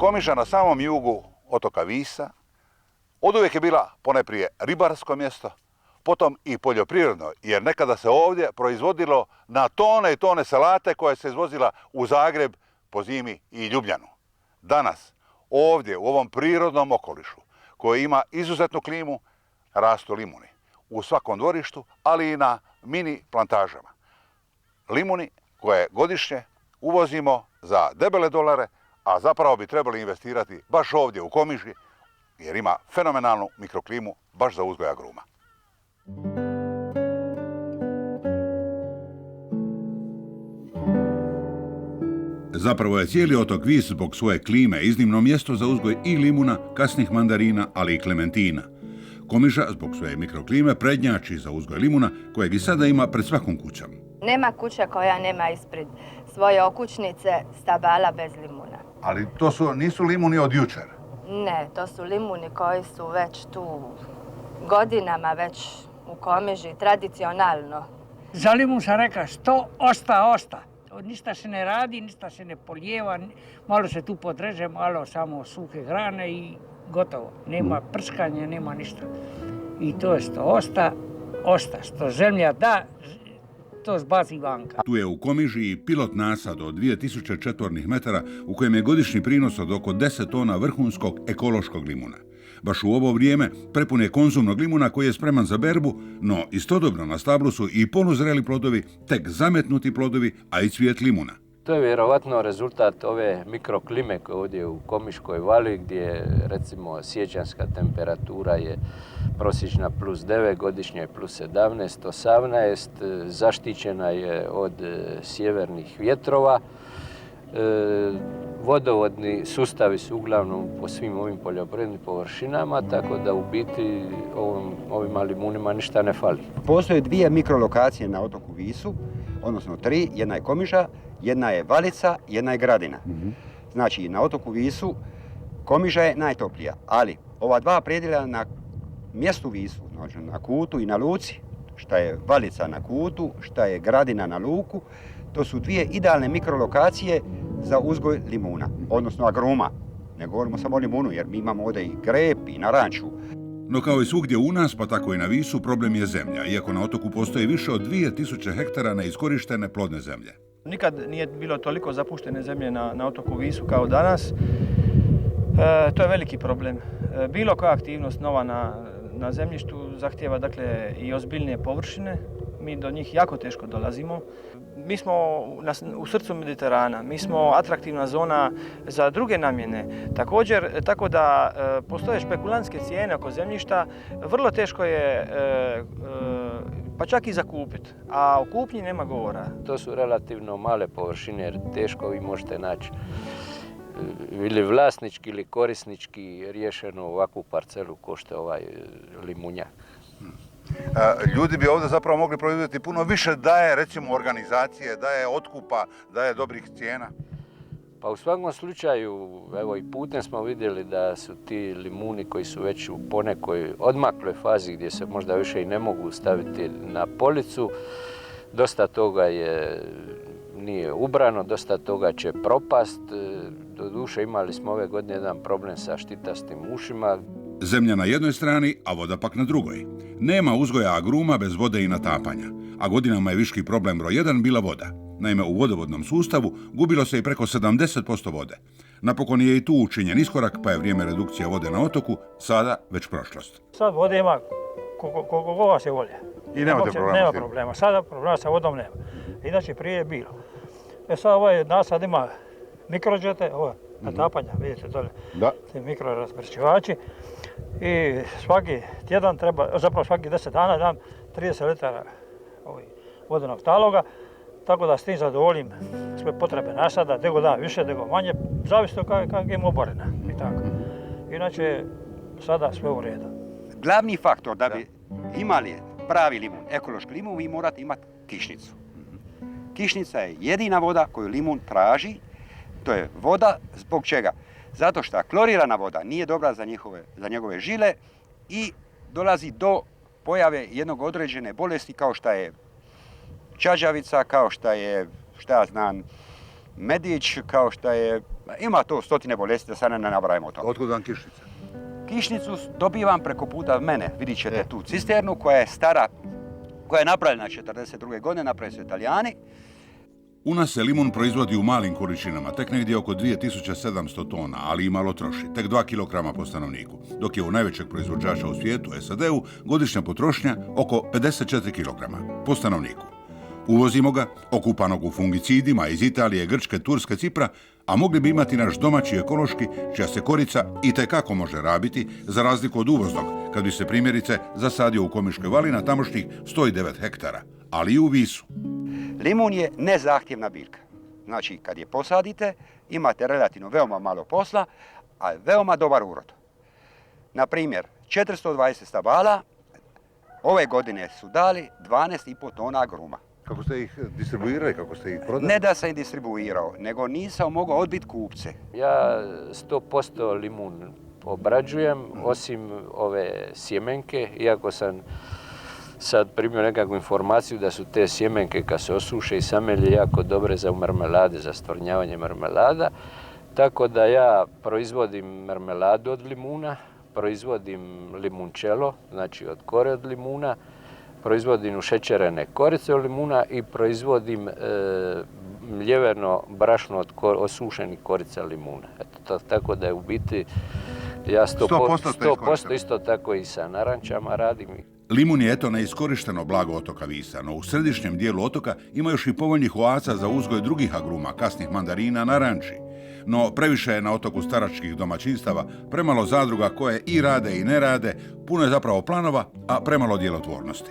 Komiža na samom jugu otoka Visa oduvijek je bila ponajprije ribarsko mjesto, potom i poljoprivredno, jer nekada se ovdje proizvodilo na tone i tone salate koje se izvozila u Zagreb po zimi i Ljubljanu. Danas, ovdje u ovom prirodnom okolišu koji ima izuzetnu klimu, rastu limuni. U svakom dvorištu, ali i na mini plantažama. Limuni koje godišnje uvozimo za debele dolare, a zapravo bi trebali investirati baš ovdje u Komiži, jer ima fenomenalnu mikroklimu baš za uzgoj agruma. Zapravo je cijeli otok Vis zbog svoje klime iznimno mjesto za uzgoj i limuna, kasnih mandarina, ali i klementina. Komiža zbog svoje mikroklime prednjači za uzgoj limuna, kojeg i sada ima pred svakom kućom. Nema kuća koja nema ispred svoje okućnice stabala bez limuna. Ali to nisu limuni od jučer? Ne, to su limuni koji su već tu godinama već u Komiži, tradicionalno. Za limun sam rekla, što osta. Ništa se ne radi, ništa se ne polijeva, malo se tu podreže, malo samo suhe grane i gotovo. Nema prskanja, nema ništa. I to je što osta. Što zemlja da, to zbaci vanka. Tu je u Komiži i pilot nasad od 2000 četvornih metara u kojem je godišnji prinos od oko 10 tona vrhunskog ekološkog limuna. Baš u ovo vrijeme prepun je konzumnog limuna koji je spreman za berbu, no istodobno na stablu su i poluzreli plodovi, tek zametnuti plodovi, a i cvijet limuna. To je vjerovatno rezultat ove mikroklime koje ovdje u Komiškoj vali, gdje recimo siječanska temperatura je prosječna +9, godišnja je +17, 18, zaštićena je od sjevernih vjetrova. Vodovodni sustavi su uglavnom po svim ovim poljoprivrednim površinama, tako da u biti ovima limunima ništa ne fali. Postoje 2 mikrolokacije na otoku Visu, odnosno 3, jedna je Komiža, jedna je Valica, jedna je Gradina. Znači, na otoku Visu Komiža je najtoplija, ali ova 2 predjela na mjestu Visu, znači na Kutu i na Luci, šta je Valica na Kutu, šta je Gradina na Luku, to su 2 idealne mikrolokacije za uzgoj limuna, odnosno agruma. Ne govorimo samo o limunu, jer mi imamo ovdje i grep i naranču. No kao i svugdje u nas, pa tako i na Visu, problem je zemlja, iako na otoku postoji više od 2000 hektara neiskorištene plodne zemlje. Nikad nije bilo toliko zapuštene zemlje na otoku Visu kao danas. To je veliki problem. Bilo koja aktivnost nova na zemljištu zahtijeva dakle i ozbiljnije površine. Mi do njih jako teško dolazimo. Mi smo u srcu Mediterana, mi smo atraktivna zona za druge namjene. Također, tako da postoje špekulantske cijene oko zemljišta, vrlo teško je pa čak i zakupiti, a o kupnji nema govora. To su relativno male površine jer teško vi možete naći ili vlasnički ili korisnički riješenu ovakvu parcelu ko što je ovaj limunjak. Ljudi bi ovdje zapravo mogli proizvoditi puno više da je recimo organizacije, da je otkupa, da je dobrih cijena. Pa u svakom slučaju, evo i putem smo vidjeli da su ti limuni koji su već u ponekoj odmakloj fazi gdje se možda više i ne mogu staviti na policu, dosta toga nije ubrano, dosta toga će propast. Doduše imali smo ove godine jedan problem sa štitastim ušima. Zemlja na jednoj strani, a voda pak na drugoj. Nema uzgoja agruma bez vode i natapanja, a godinama je viški problem broj 1 bila voda. Naime, u vodovodnom sustavu gubilo se i preko 70% vode. Napokon je i tu učinjen iskorak, pa je vrijeme redukcije vode na otoku sada već prošlost. Sad vode ima koliko vas je volje. I nemate problema? Nema problema. Sada problema sa vodom nema. Inače prije je bilo. Sad ovaj nasad ima mikrođete, ovo natapanja, vidite dole, ti mikrorazmrčivači. I svaki tjedan treba, zapravo svaki 10 dana dam 30 litara vodenog taloga, tako da s tim zadovoljim sve potrebe nasada, nego da više, nego manje, zavisno kako je oborena i tako. Inače, sada sve u redu. Glavni faktor da bi imali pravi limun, ekološki limun, vi morate imati kišnicu. Kišnica je jedina voda koju limun traži, to je voda zbog čega? Zato što klorirana voda nije dobra za njegove žile i dolazi do pojave jednog određene bolesti kao što je čađavica, kao što je, medić, kao što je Ima to stotine bolesti, da sad ne nabrajamo to. Otkud vam kišnica? Kišnicu dobivam preko puta mene. Vidit ćete tu cisternu koja je stara, koja je napravljena 42. godine, napravili su Italijani. U nas se limun proizvodi u malim količinama, tek negdje oko 2700 tona, ali i malo troši, tek 2 kg po stanovniku, dok je u najvećeg proizvođača u svijetu, SAD-u, godišnja potrošnja oko 54 kg po stanovniku. Uvozimo ga, okupanog u fungicidima iz Italije, Grčke, Turske, Cipra, a mogli bi imati naš domaći ekološki, čija se korica itekako može rabiti, za razliku od uvoznog, kad bi se primjerice zasadio u Komiškoj vali na tamošnjih 109 hektara, ali i u Visu. Limun je nezahtjevna biljka. Znači, kad je posadite, imate relativno veoma malo posla, a veoma dobar urod. Na primjer, 420 stabala ove godine su dali 12,5 tona agruma. Kako ste ih distribuirali, kako ste ih prodali? Ne da sam ih distribuirao, nego nisam mogao odbiti kupce. Ja 100% limun obrađujem, osim ove sjemenke, iako sam sad primio nekakvu informaciju da su te sjemenke kad se osuše i samelje jako dobre za marmelade, za stvornjavanje marmelada. Tako da ja proizvodim marmeladu od limuna, proizvodim limunčelo, znači od kore od limuna, proizvodim ušećerene korice od limuna i proizvodim mljeveno brašno od osušenih korica limuna. Eto, tako da je u biti ja 100% isto tako i sa narančama radim. Limun je eto neiskorišteno blago otoka Visa, no u središnjem dijelu otoka ima još i povoljnih oaca za uzgoj drugih agruma, kasnih mandarina, naranči. No previše je na otoku staračkih domaćinstava, premalo zadruga koje i rade i ne rade, puno je zapravo planova, a premalo djelotvornosti.